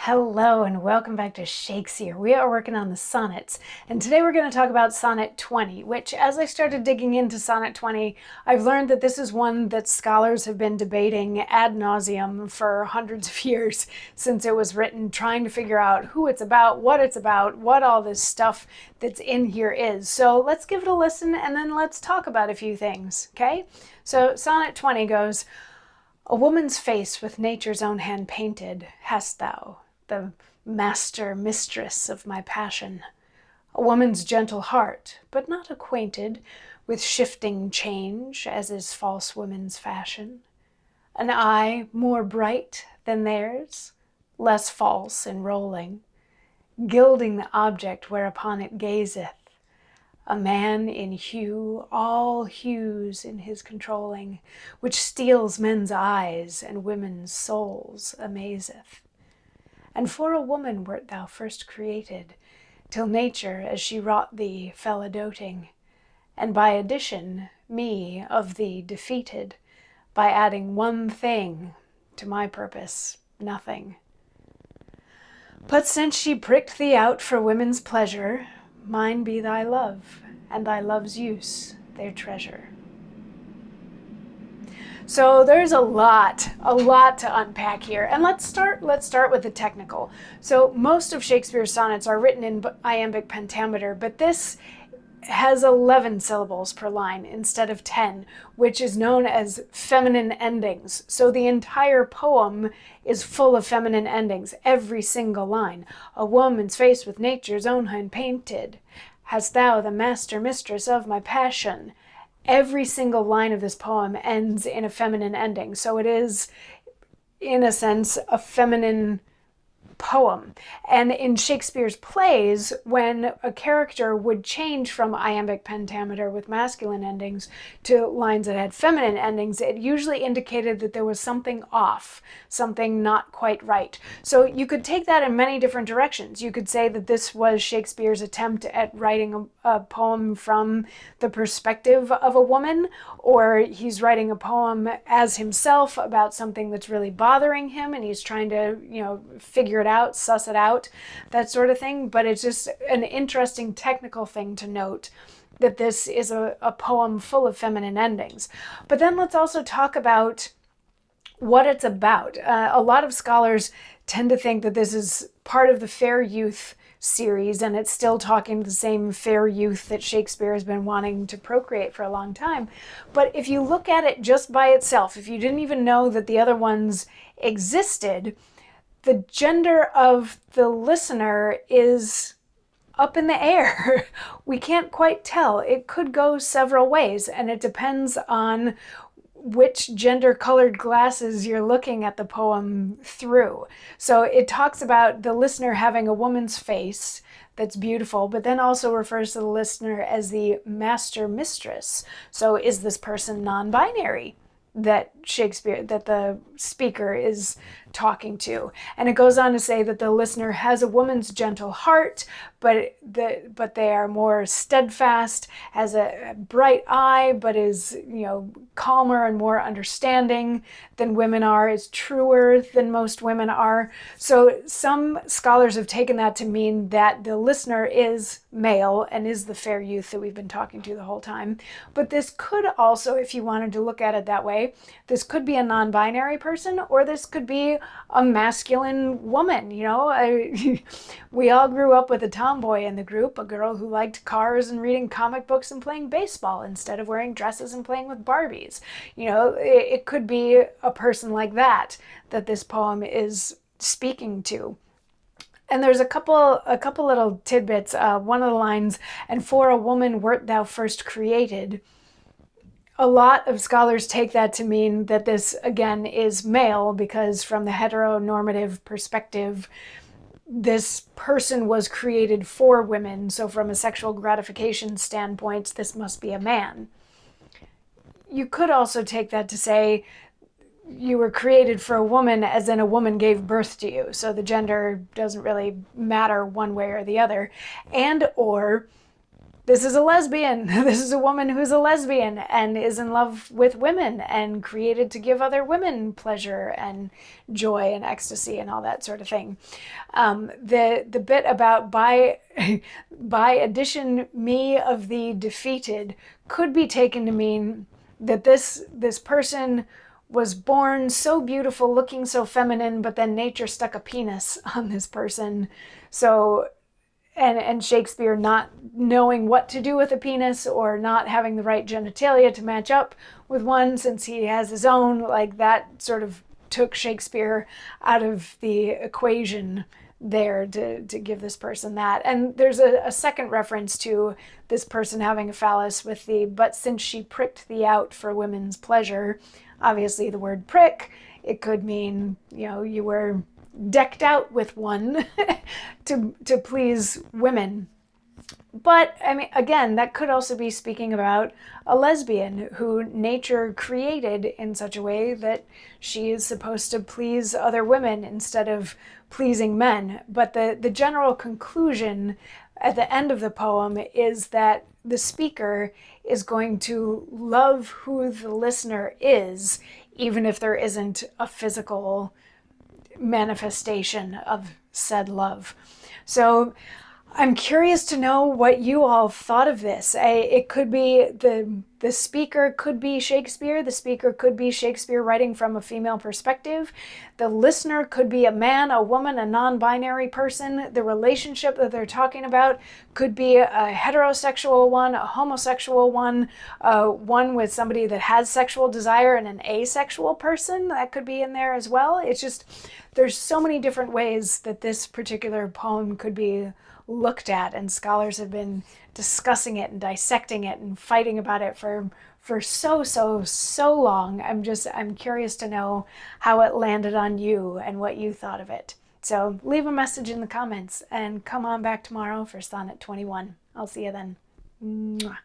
Hello and welcome back to Shakesyear. We are working on the sonnets, and today we're going to talk about Sonnet 20, which, as I started digging into Sonnet 20, I've learned that this is one that scholars have been debating ad nauseum for hundreds of years since it was written, trying to figure out who it's about, what all this stuff that's in here is. So let's give it a listen and then let's talk about a few things, okay? So Sonnet 20 goes, "A woman's face with nature's own hand painted hast thou, the master mistress of my passion. A woman's gentle heart, but not acquainted with shifting change, as is false women's fashion. An eye more bright than theirs, less false in rolling, gilding the object whereupon it gazeth. A man in hue, all hues in his controlling, which steals men's eyes and women's souls amazeth. And for a woman wert thou first created, till nature as she wrought thee fell a doting, and by addition me of thee defeated, by adding one thing to my purpose, nothing. But since she pricked thee out for women's pleasure, mine be thy love, and thy love's use their treasure." So there's a lot to unpack here. And let's start with the technical. So most of Shakespeare's sonnets are written in iambic pentameter, but this has 11 syllables per line instead of 10, which is known as feminine endings. So the entire poem is full of feminine endings, every single line. "A woman's face with nature's own hand painted, hast thou the master mistress of my passion." Every single line of this poem ends in a feminine ending. So it is, in a sense, a feminine poem. And in Shakespeare's plays, when a character would change from iambic pentameter with masculine endings to lines that had feminine endings, it usually indicated that there was something off, something not quite right. So you could take that in many different directions. You could say that this was Shakespeare's attempt at writing a poem from the perspective of a woman, or he's writing a poem as himself about something that's really bothering him and he's trying to, figure it out, suss it out, that sort of thing. But it's just an interesting technical thing to note that this is a poem full of feminine endings. But then let's also talk about what it's about. A lot of scholars tend to think that this is part of the Fair Youth series, and it's still talking to the same fair youth that Shakespeare has been wanting to procreate for a long time. But if you look at it just by itself, if you didn't even know that the other ones existed, the gender of the listener is up in the air. We can't quite tell. It could go several ways, and it depends on which gender-colored glasses you're looking at the poem through. So it talks about the listener having a woman's face that's beautiful, but then also refers to the listener as the master mistress. So is this person non-binary that the speaker is talking to? And it goes on to say that the listener has a woman's gentle heart, but they are more steadfast, has a bright eye, but is calmer and more understanding than women are, is truer than most women are. So some scholars have taken that to mean that the listener is male and is the fair youth that we've been talking to the whole time. But this could also, if you wanted to look at it that way, this could be a non-binary person, or this could be a masculine woman. We all grew up with a tomboy in the group, a girl who liked cars and reading comic books and playing baseball instead of wearing dresses and playing with Barbies. It could be a person like that this poem is speaking to. And there's a couple little tidbits. One of the lines, "And for a woman wert thou first created." A lot of scholars take that to mean that this, again, is male, because from the heteronormative perspective, this person was created for women. So from a sexual gratification standpoint, this must be a man. You could also take that to say you were created for a woman, as in a woman gave birth to you. So the gender doesn't really matter one way or the other. And or this is a lesbian. This is a woman who's a lesbian and is in love with women and created to give other women pleasure and joy and ecstasy and all that sort of thing. The bit about by addition me of the defeated could be taken to mean that this person was born so beautiful, looking so feminine, but then nature stuck a penis on this person. So, and Shakespeare not knowing what to do with a penis or not having the right genitalia to match up with one since he has his own, like that sort of took Shakespeare out of the equation there to give this person that. And there's a second reference to this person having a phallus with the, but since she pricked thee out for women's pleasure. Obviously the word prick, it could mean, you were decked out with one to please women. But I mean, again, that could also be speaking about a lesbian who nature created in such a way that she is supposed to please other women instead of pleasing men. But the general conclusion at the end of the poem is that the speaker is going to love who the listener is, even if there isn't a physical manifestation of said love. So I'm curious to know what you all thought of this. It could be the speaker could be Shakespeare. The speaker could be Shakespeare writing from a female perspective. The listener could be a man, a woman, a non-binary person. The relationship that they're talking about could be a heterosexual one, a homosexual one, one with somebody that has sexual desire, and an asexual person that could be in there as well. It's just, there's so many different ways that this particular poem could be looked at, and scholars have been discussing it and dissecting it and fighting about it for so long. I'm curious to know how it landed on you and what you thought of it. So leave a message in the comments and come on back tomorrow for Sonnet 21. I'll see you then. Mwah.